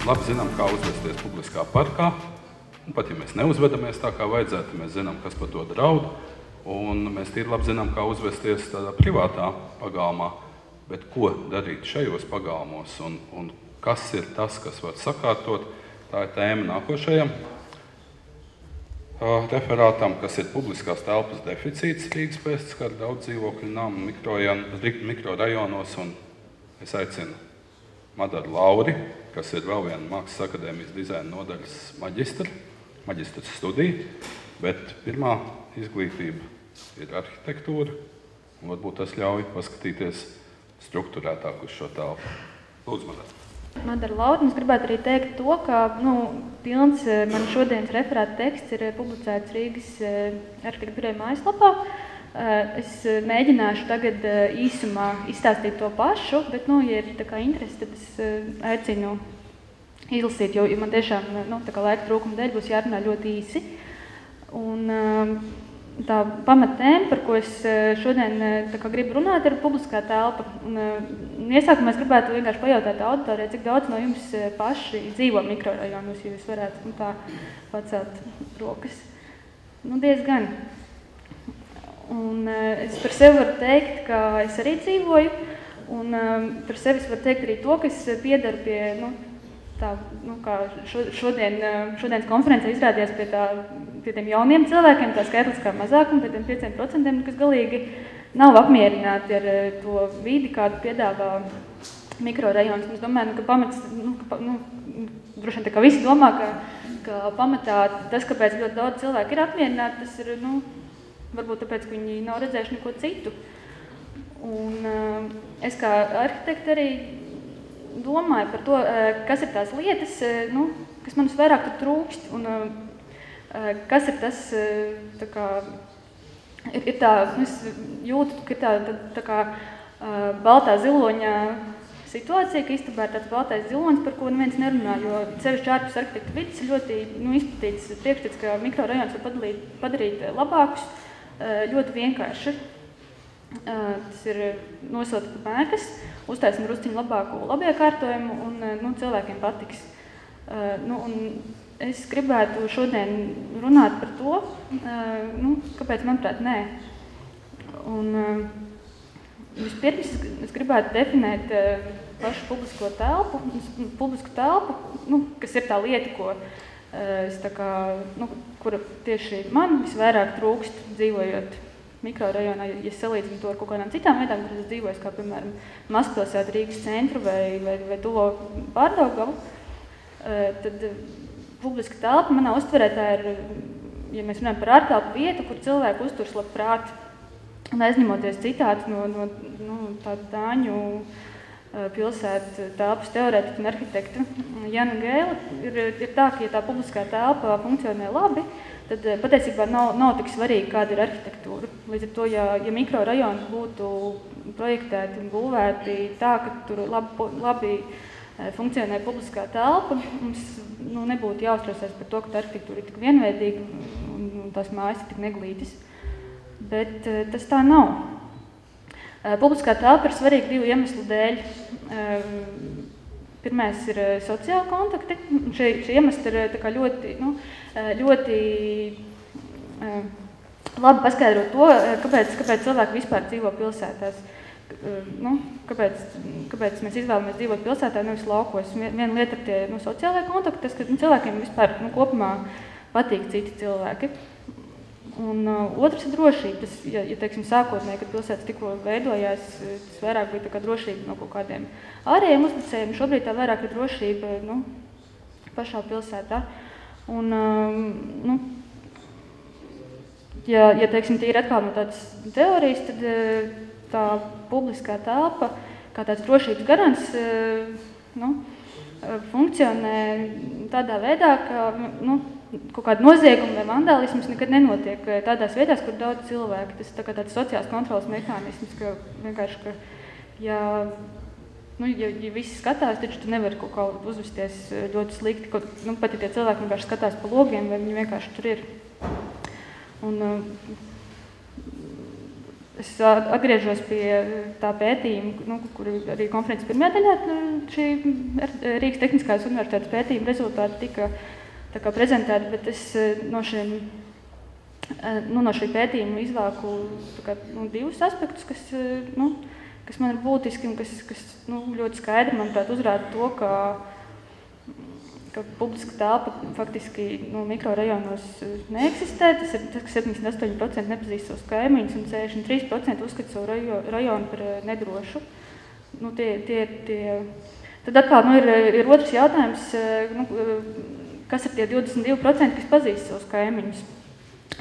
labi zinām, kā uzvesties publiskā parkā. Un pat ja mēs neuzvedamies tā, kā vajadzētu, mēs zinām, kas par to draud. Un mēs tīri labi zinām, kā uzvesties tādā privātā pagalmā. Bet ko darīt šajos pagalmos un kas ir tas, kas var sakārtot? Tā ir tēma nākošajam referātam, kas ir publiskās telpas deficīts Rīgas pēcskara daudz dzīvokļu namu mikrorajonos. Un es aicinu Madaru Lauri, kas ir vēl viena Mākslas akadēmijas dizaina nodaļas maģistrs studija, bet pirmā izglītība ir arhitektūra, un varbūt tas ļauj paskatīties strukturētāk uz šo telpu. Lūdzu, Madara. Madara Laura, es gribētu arī teikt to, ka pilns man šodienas referāta teksts ir publicēts Rīgas arhitektu biroja mājaslapā. Es mēģināšu tagad īsumā izstāstīt to pašu, bet, ja ir tā kā interesi, tad es aicinu izlasīt, jo man tiešām tā kā laika trūkuma dēļ būs jārunā ļoti īsi. Un tā pamatēma, par ko es šodien gribu runāt, ir publiskā telpa. Iesākumā es gribētu vienkārši pajautāt auditorijai, cik daudz no jums paši dzīvo mikrorajonos, ja jūs varētu tā pacelt rokas. Diezgan. Un es par sevi varu teikt, ka es arī dzīvoju, un par sevi es varu teikt arī to, ka es piedaru pie, kā šodienas konferencē izrādījās pie tiem jauniem cilvēkiem, tā skaitliskā mazākuma, pie tiem 5%, kas galīgi nav apmierināti ar to vidi, kādu piedāvā mikrorajonis. Es domāju, ka pamats, droši vien tā kā visi domā, ka pamatā tas, kāpēc ļoti daudz cilvēku ir apmierināti, tas ir, varbūt tāpēc, ka viņi nav redzējuši neko citu. Un es kā arhitekte arī domāju par to, kas ir tās lietas, kas man visvairāk tur trūkst, un kas ir tas, es jūtu, ka tā kā baltā ziloņa situācija, ka istabā ir tāds baltais zilonis, par ko neviens nerunā, jo sevišķi ārpus arhitekta vidas ir ļoti izplatīts priekšstats, ka mikrorajons var padarīt labākus, ļoti vienkārši. Tas ir nosaukt pēkas, uztaisim drusciņu labāku labiekārtojumu un cilvēkiem patiks. Un es gribētu šodien runāt par to, kāpēc, manuprāt, nē. Un vispirms es gribētu definēt pašu publisko telpu, kas ir tā lieta, ko es kura tieši man visvairāk trūkst dzīvojot mikrorajonā, ja salīdzinu to ar kaut kādām citām vietām, kuras es dzīvoju, kā piemēram mazpilsētu Rīgas centru vai tuvo Pārdaugavu, tad publiska telpa manā uztverē tā ir, ja mēs runājam par ārtelpu vietu, kur cilvēku uzturs labprāt, un aizņemoties citāts no tādu dāņu pilsētu telpas teorētiķu un arhitektu Jana Gēla, ir tā, ka ja tā publiskā telpa funkcionē labi, tad patiesībā nav tik svarīgi, kāda ir arhitektūra. Līdz ar to, ja mikrorajoni būtu projektēti un būvēti tā, ka tur labi funkcionē publiskā telpa, mums nebūtu jāuztraucās par to, ka tā arhitektūra ir tik vienveidīga un tās mājas ir tik neglītas. Bet tas tā nav. Publiskā telpa ir svarīga divu iemeslu dēļ. Pirmais ir sociāli kontakti. Šie iemesli ir tā kā ļoti labi paskaidrot to, kāpēc cilvēki vispār dzīvo pilsētās. Kāpēc mēs izvēlamies dzīvot pilsētā, nevis laukos. Viena lieta ir tie sociālai kontakti, tas, ka cilvēkiem vispār kopumā patīk citi cilvēki. Un otrs ir drošība. Tas, ja teiksim, sākotnēji, kad pilsētas tikko veidojās, tas vairāk bija tā kā drošība no kaut kādiem ārējiem uzbrucējiem. Šobrīd tā vairāk ir drošība pašā pilsētā. Un, ja teiksim, tie ir atkal no tādas teorijas, tad tā publiskā telpa, kā tāds drošības garants, funkcionē tādā veidā, ka kaut kāda nozieguma vai vandālisms nekad nenotiek tādās vietās, kur daudz cilvēki. Tas ir tāds sociāls kontrolas mehānisms, ka vienkārši, ja visi skatās, taču tu nevari kaut kā uzvesties ļoti slikti, pat ja tie cilvēki vienkārši skatās pa logiem, vai viņi vienkārši tur ir. Un es atgriežos pie tā pētījuma, kur arī konferences pirmajā daļā šī Rīgas Tehniskās universitātes pētījuma rezultāti tika tā kā prezentēti, bet es no šī pētījuma izvāku divus aspektus, kas man ir būtiski un kas ļoti skaidri, manuprāt, uzrāda to, ka publiska telpa faktiski mikrorajonos neeksistē. Tas ir tas, ka 78% nepazīst savus kaimiņus un 63% uzskata savu rajonu par nedrošu. Tad atkal ir otrs jautājums, kas ir tie 22%, kas pazīst savus kaimiņus.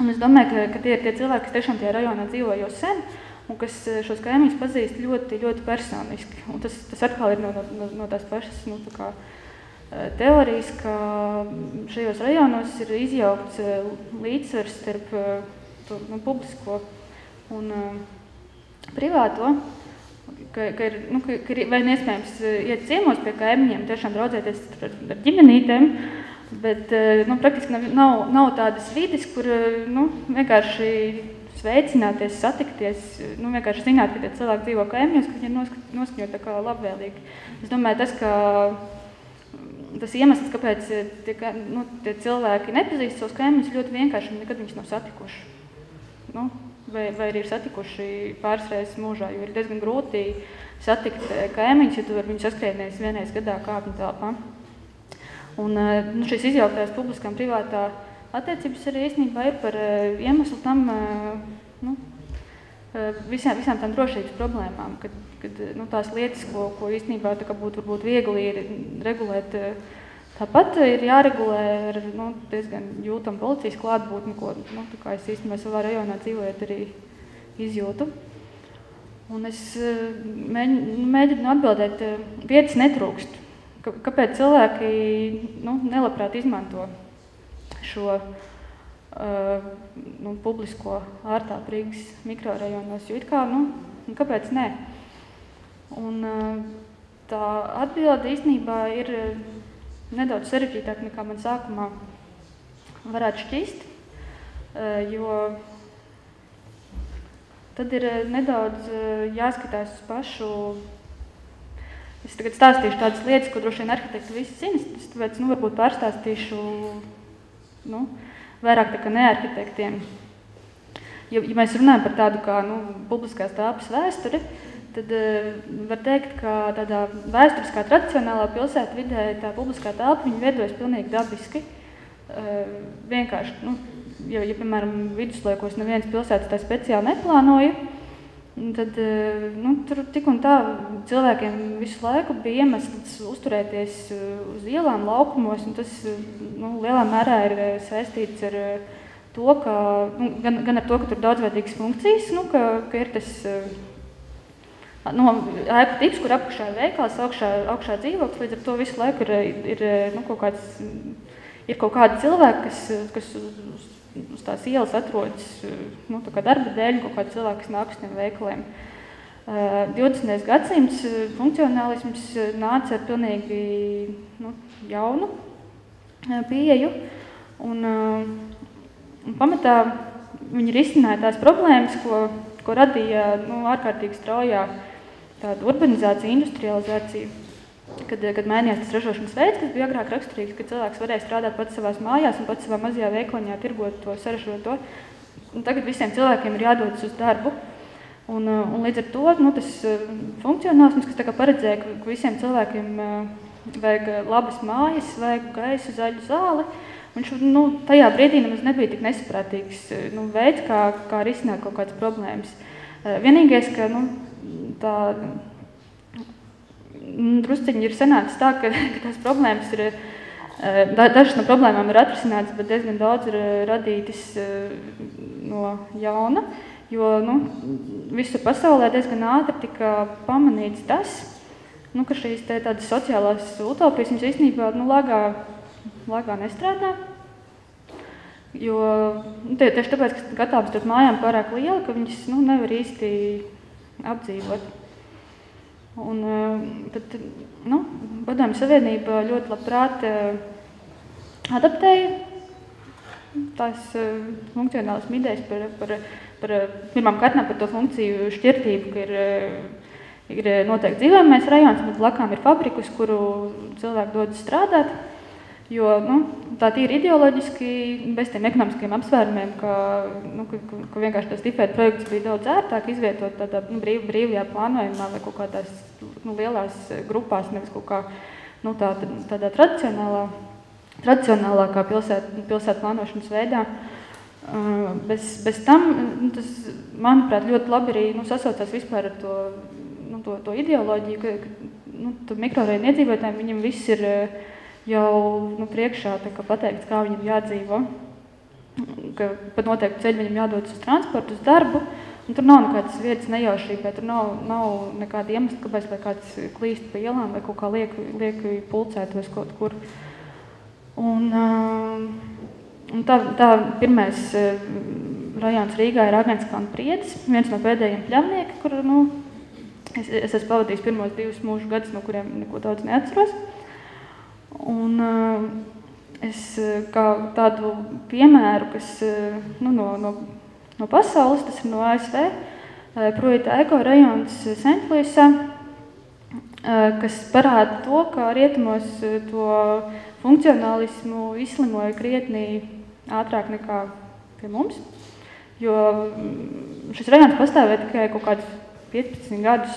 Un es domāju, ka tie ir tie cilvēki, kas tiešām tajā rajonā dzīvo jau sen un kas šos kaimiņus pazīst ļoti, ļoti personiski. Un tas atkal ir no tās pašas teorijas, ka šajos rajonos ir izjaukts līdzsvars starp publisko un privāto, ka ir vai neiespējams iet ciemos pie kaimiņiem, tiešām draudzēties ar ģimenītēm, bet praktiski nav tādas vides, kur vienkārši sveicināties, satikties, vienkārši zināt, ka tie cilvēki dzīvo kaimiņos, ka viņi ir noskaņoti tā kā labvēlīgi. Es domāju, tas iemesls, kāpēc tie cilvēki nepazīst savus kaimiņus, ļoti vienkārši, viņi nekad viņus nav satikuši. Vai arī ir satikuši pāris reizes mūžā, jo ir diezgan grūti satikt kaimiņus, ja tu ar viņu saskrienies vienreiz gadā kāpņu telpā. Un šīs izjauktās publiskā un privātā attiecības arī īstenībā ir par iemeslu tam visām tām drošības problēmām, kad tās lietas, ko īstenībā būtu varbūt viegli ir regulēt, tāpat ir jāregulē ar diezgan jūtam policijas klātbūtni, ko kā es īstenībā savā rajonā dzīvojot arī izjūtu. Un es mēģinu atbildēt, vietas netrūkst. Kāpēc cilvēki nelabprāt izmanto šo publisko ārtāk Rīgas mikrorajonos, jo it kā, kāpēc ne? Un tā atbilde īstenībā ir nedaudz sarežģītāk nekā man sākumā varētu šķist, jo tad ir nedaudz jāskatās uz pašu. Es tagad stāstīšu tādas lietas, ko droši vien arhitekti visi zina, tāpēc varbūt pārstāstīšu vairāk tā kā nearhitektiem. Ja mēs runājam par tādu kā publiskās telpas vēsturi, tad var teikt, ka tādā vēsturiskā tradicionālā pilsēta vidē tā publiskā telpa viņa veidojas pilnīgi dabiski. Vienkārši, ja piemēram viduslaikos nevienas pilsētas tā speciāli neplānoja, tad tur tik un tā cilvēkiem visu laiku bija iemesls uzturēties uz ielām, laukumos, un tas lielā mērā ir saistīts ar to, ka gan ar to, ka tur daudzveidīgas funkcijas, ka ir tas ēku tips, kur apakšā ir veikals, augšā dzīvoklis, līdz ar to visu laiku ir kaut kādi cilvēki, kas uz tās ielas atrodas tā kā darba dēļ, kaut kādi cilvēki, kas nāk uz tiem veikaliem. 20. gadsimts funkcionālisms nāca ar pilnīgi jaunu pieeju, un pamatā viņi risināja tās problēmas, ko radīja ārkārtīgi straujā tāda urbanizācija, industrializācija, kad mainījās tas ražošanas veids, kas bija agrāk raksturīgs, kad cilvēks varēja strādāt pats savās mājās un pats savā mazajā veikaliņā tirgot to, saražot to. Un tagad visiem cilvēkiem ir jādodas uz darbu. Un līdz ar to tas funkcionālisms, kas tā kā paredzēja, ka visiem cilvēkiem vajag labas mājas, vajag gaisu, zaļu zāli, viņš tajā brīdī nemaz nebija tik nesaprātīgs veids, kā risināt kaut kādas problēmas. Vienīgais, ka tā drusciņi ir sanācis tā, ka tās problēmas ir, dažas no problēmām ir atrisinātas, bet diezgan daudz ir radītas no jauna, jo visur pasaulē diezgan ātri tika pamanīts tas, ka šīs tādas sociālās utopijas viņas īstenībā lagā nestrādā, jo tieši tāpēc, ka gatavs tur mājām pārāk liela, ka viņas nevar īsti apdzīvot. Un tad, Padomju Savienība ļoti labprāt adaptēja tās funkcionālas idejas par pirmām kārtām par to funkciju šķirtību, ka ir noteikti dzīvojamais rajons, bet blakām ir fabrikas, kuru cilvēki dodas strādāt. Jo tā tīri ideoloģiski, bez tiem ekonomiskiem apsvērumiem, ka vienkārši tas diferēt projekts bija daudz ērtāk izvietot tādā brīvajā plānojumā vai kaut kādās lielās grupās, nevis kaut kā tādā tradicionālākā pilsētu plānošanas veidā. Bez tam, tas, manuprāt, ļoti labi arī sasaucās vispār ar to ideoloģiju, ka mikrorajonu iedzīvotājiem viņam viss ir jau priekšā pateikts, kā viņam jādzīvo, ka pat noteikti ceļu viņam jādodas uz transportu, uz darbu, un tur nav nekādas vietas nejaušībai, tur nav nekāda iemesla, kāpēc, lai kāds klīst pa ielām vai kaut kā lieki pulcētos kaut kur. Un tā pirmais rajons Rīgā ir Agenskalna Priedis, viens no pēdējiem pļavnieki, kur es esmu pavadījis pirmos 2 mūžu gadus, no kuriem neko daudz neatceros. Un es kā tādu piemēru, kas no pasaules, tas ir no ASV, Pruita Eko rajons St. Kas parāda to, ka rietumos to funkcionālismu izslimoja krietni ātrāk nekā pie mums, jo šis rajons pastāvēja tikai kaut kādus 15 gadus,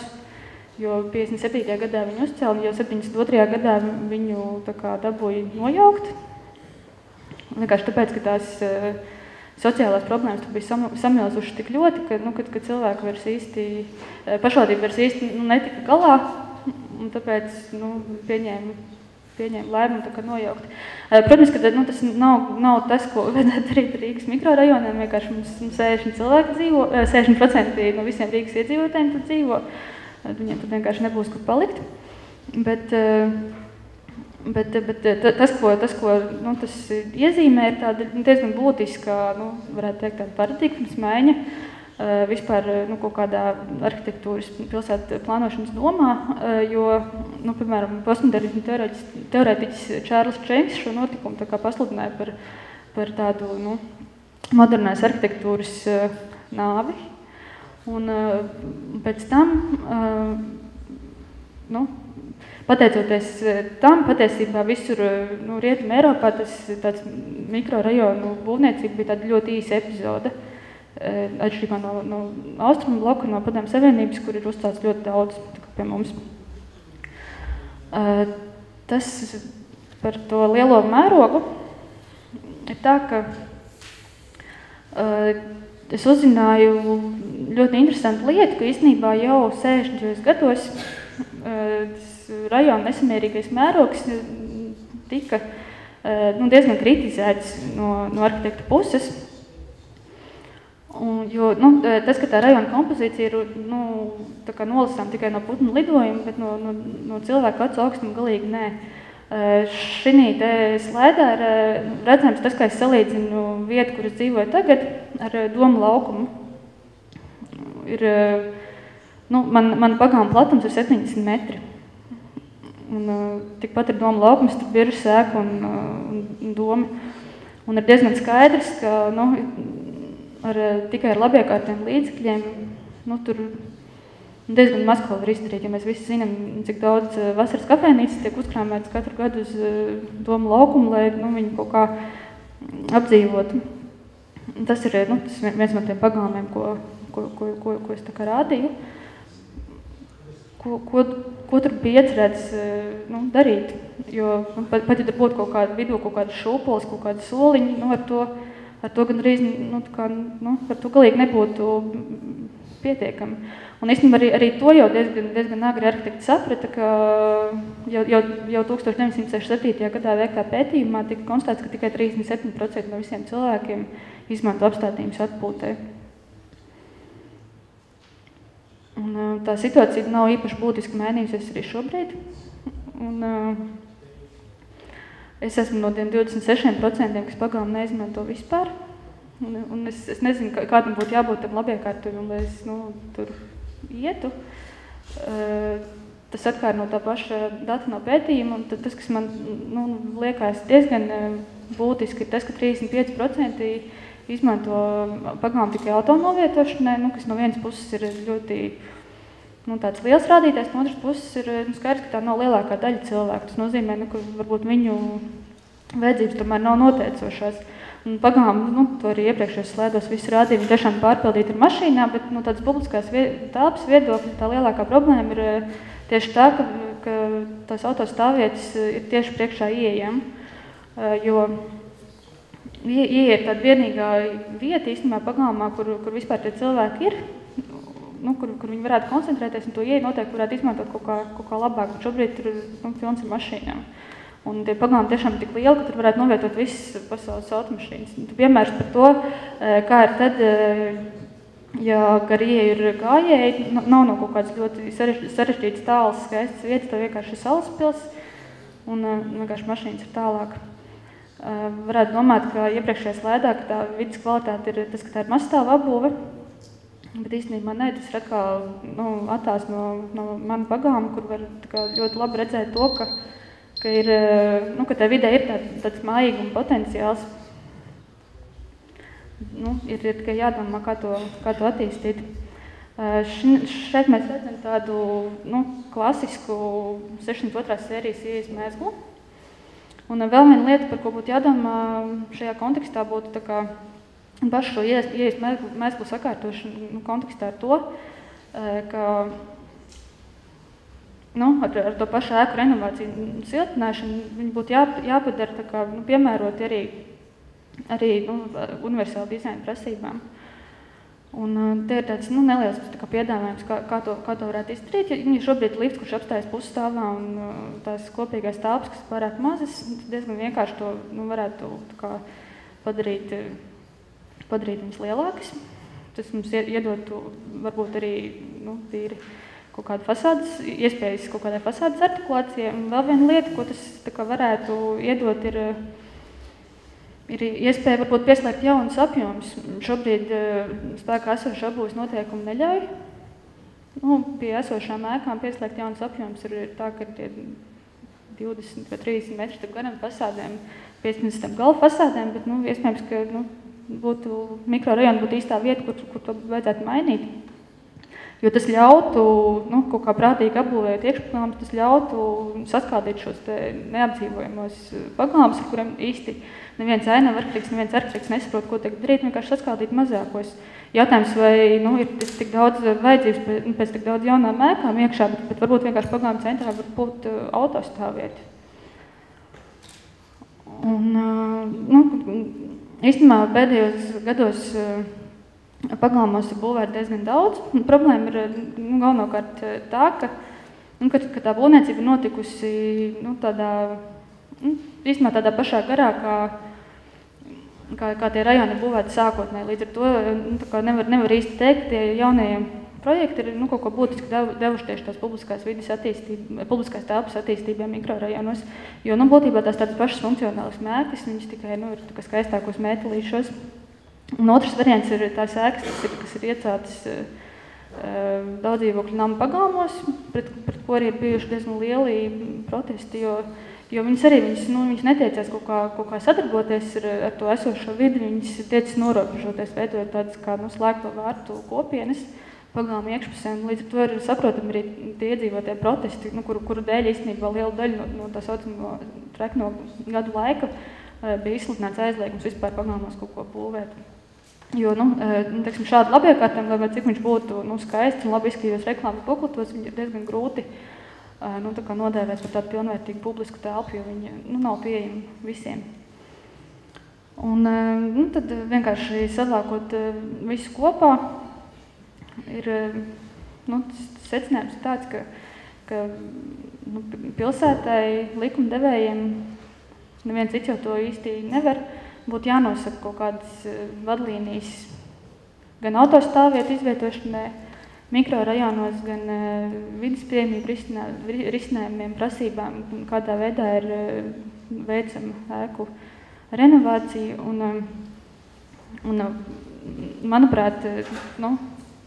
jo 57. gadā viņu uzcēla, jo 72. gadā viņu dabūja nojaukt. Vienkārši tāpēc, ka tās sociālās problēmas tur bija samilzušas tik ļoti, ka cilvēki vairs īsti, pašvaldība vairs īsti netika galā, un tāpēc pieņēma lēmumu nojaukt. Protams, ka tas nav tas, ko vajadzētu darīt Rīgas mikrorajoniem, vienkārši mums 60% no visiem Rīgas iedzīvotājiem tur dzīvo. Viņiem tad vienkārši nebūs, kur palikt. Bet tas, ko tas iezīmē, ir tāda diezgan būtiska, varētu teikt, tāda paradigmas maiņa vispār kaut kādā arhitektūras pilsētu plānošanas domā, jo, piemēram, postmodernismu teorētiķis Čārlis Čenks šo notikumu pasludināja par tādu modernās arhitektūras nāvi. Un pēc tam, pateicoties tam, patiesībā visur Rietumē Eiropā tāds mikrorajonu būvniecība bija tāda ļoti īsa epizode, atšķirībā no Austrumu bloka, no Padomju Savienības, kur ir uzcelts ļoti daudz pie mums. Tas par to lielo mērogu ir tā, ka es uzzināju ļoti interesantu lietu, ka īstenībā jau 60. gados rajona nesamērīgais mērogs tika diezgan kritizēts no arhitekta puses. Jo tas, ka tā rajona kompozīcija ir nolasām tikai no putnu lidojuma, bet no cilvēku acu augstuma galīgi nē. Šinī te slēdā ir redzams tas, kā es salīdzinu vietu, kur es dzīvoju tagad, ar Domu laukumu. Man pagalma platums ir 70 metri. Un tikpat ir Doma laukums, tur Biržas ēka un Doma. Un ir diezgan skaidrs, ka tikai ar labiekārtiem līdzekļiem tur diezgan maz ko var izdarīt, ja mēs visi zinām, cik daudz vasaras kafejnīcas tiek uzkrāmētas katru gadu uz Domu laukumu, lai viņi kaut kā apdzīvotu. Tas ir tas viens no tiem pagalmiem, ko es tā kā rādīju. Ko tur bija iecerēts darīt? Jo pat ja tur būtu kaut kāda vidū, kaut kāda šūpoles, kaut kāda soliņi, ar to gan arī, ar to galīgi nebūtu pietiekami. Un īstenībā arī to jau diezgan agri arhitekti saprata, ka jau 1967. gadā veiktā pētījumā tika konstatēts, ka tikai 37% no visiem cilvēkiem izmanto apstādījumus atpūtē. Un tā situācija nav īpaši būtiski mainījusies arī šobrīd. Un es esmu no tiem 26%, kas pagalma neizmanto vispār. Un es nezinu, kādam būtu jābūt tam labiekārtojumam, lai es tur ietu. Tas atkārt no tā paša data no pētījuma, un tas, kas man liekas diezgan būtiski ir tas, ka 35% izmanto pagalmu tikai autonovietošanai, kas no vienas puses ir ļoti tāds liels rādītājs, no otras puses ir skaidrs, ka tā nav lielākā daļa cilvēku. Tas nozīmē, ka varbūt viņu vajadzības tomēr nav noteicošās. Un pagalmu, to arī iepriekšējos slēdos visi rādījumi tiešām pārpildīti ar mašīnā, bet tāds publiskās telpas viedokļi, tā lielākā problēma ir tieši tā, ka tās autostāvvietas ir tieši priekšā ieejam, jo ieeja ir tāda vienīgā vieta īstenībā pagalmā, kur vispār tie cilvēki ir, kur viņi varētu koncentrēties, un to ieeja noteikti varētu izmantot kaut kā labāk, bet šobrīd tur pilns ar mašīnām. Un tie pagalmi tiešām ir tik lieli, ka tur varētu novietot visas pasaules automašīnas. Piemērs par to, kā ir tad, ja gar ieeju ir gājēji, nav no kaut kādas ļoti sarežģītas tālas skaistas vietas, tā vienkārši ir Salaspils, un vienkārši mašīnas ir tālāk. Varētu domāt, ka iepriekšējā slēdā, ka tā vidas kvalitāte ir tas, ka tā ir mazstāva apbūve, bet īstenībā ne, tas ir atkal attās no mana pagalma, kur var ļoti labi redzēt to, ka ir, ka tā vidē ir tāds mājīguma potenciāls. Ir tikai jādomā, kā to attīstīt. Šeit mēs redzam tādu klasisku 62. sērijas ieejas mēslu. Un vēl viena lieta, par ko būtu jādomā šajā kontekstā, būtu tā kā pašu šo ieejas mēslu sakārtošanu kontekstā ar to, ka ar to pašu ēku renovāciju un siltināšanu viņi būtu jāpadara tā kā piemēroti arī universālu dizaina prasībām. Un te ir tāds neliels piedāvājums, kā to varētu izdarīt. Ja šobrīd lifts, kurš apstājas pusstāvā un tās kopīgās telpas, kas pārāk mazas, diezgan vienkārši to varētu padarīt viņas lielākas. Tas mums iedotu varbūt arī tīri kaut kāda fasādes, iespējas kaut kādai fasādes artikulācijai. Un vēl viena lieta, ko tas varētu iedot, ir iespēja varbūt pieslēgt jaunus apjomus. Šobrīd spēkā esošā apbūves noteikumi neļauj. Pie esošām ēkām pieslēgt jaunus apjomus ir tā, ka tie 20 vai 30 metri starp garam fasādēm, 15 starp galvu fasādēm, bet iespējams, ka mikrorajona būtu īstā vieta, kur to vajadzētu mainīt. Jo tas ļautu, kaut kā prātīgi apbūvējot iekšpagalmus, tas ļautu saskaldīt šos neapdzīvojamos pagalmus, ar kuriem īsti neviens ainava arhitekts, neviens arhitekts nesaprot, ko tiek darīt, vienkārši saskaldīt mazākos. Jautājums, vai ir tik daudz vajadzības pēc tik daudz jaunām ēkām iekšā, bet varbūt vienkārši pagalmu centrā var būt autostāvvieta. Un, īstenībā pēdējos gados pagalmos ir būvēta diezgan daudz. Problēma ir galvenokārt tā, ka tā būvniecība notikusi īstenībā tādā pašā garā, kā tie rajoni būvēti sākotnēji. Līdz ar to nevar īsti teikt, tie jaunie projekti ir kaut ko būtiski devuši tieši tās publiskās telpas attīstībā mikrorajonos, jo būtībā tās tādas pašas funkcionālas mēkas, viņas tikai ir skaistākos mētelīšos. Un otrs variants ir tās ēkas, kas ir ieceltas daudz dzīvokļu namu pagalmos, pret ko arī ir bijuši diezgan lieli protesti, jo viņas netiecās kaut kā sadarboties ar to esošo vidi, viņas tiecas norobežoties, veidojot tādas kā slēgto vārtu kopienas pagalmu iekšpusē. Līdz ar to ir saprotami arī tie iedzīvotie protesti, kuru dēļ īstenībā liela daļa no tā saucamo trekno gadu laika bija izsludināts aizliegums vispār pagalmos kaut ko būvēt. Jo, šādi labiekārtām, lai cik viņš būtu skaists un labi izskatījos reklāmas boklatos, viņi ir diezgan grūti nodēvēt par tādu pilnvērtīgu publisku telpu, jo viņi nav pieejami visiem. Un tad vienkārši savākot visu kopā, ir secinājums tāds, ka pilsētai, likumdevējiem, neviens cits jau to īsti nevar, būtu jānosaka kaut kādas vadlīnijas gan autostāvvietu izvietošanai, mikrorajonos, gan vidas pieejamību risinājumiem, prasībām, kādā veidā ir veicama ēku renovācija. Un manuprāt,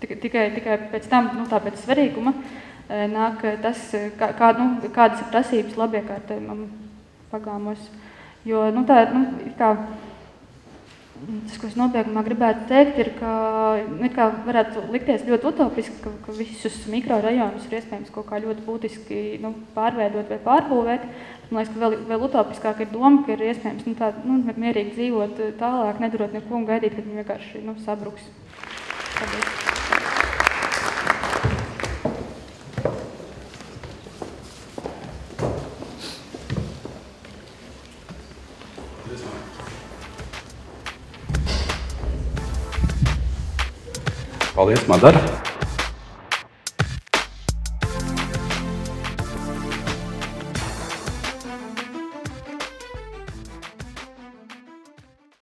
tikai pēc tam, pēc svarīguma, nāk tas, kādas ir prasības labiekārtojumam pagalmos. Jo, tas, ko es nobeigumā gribētu teikt, ir, ka varētu likties ļoti utopiski, ka visus mikrorajonus ir iespējams kaut kā ļoti būtiski pārveidot vai pārbūvēt. Man liekas, ka vēl utopiskāk ir doma, ka ir iespējams mierīgi dzīvot tālāk, nedarot neko un gaidīt, kad viņi vienkārši sabruks. Paldies, Madara!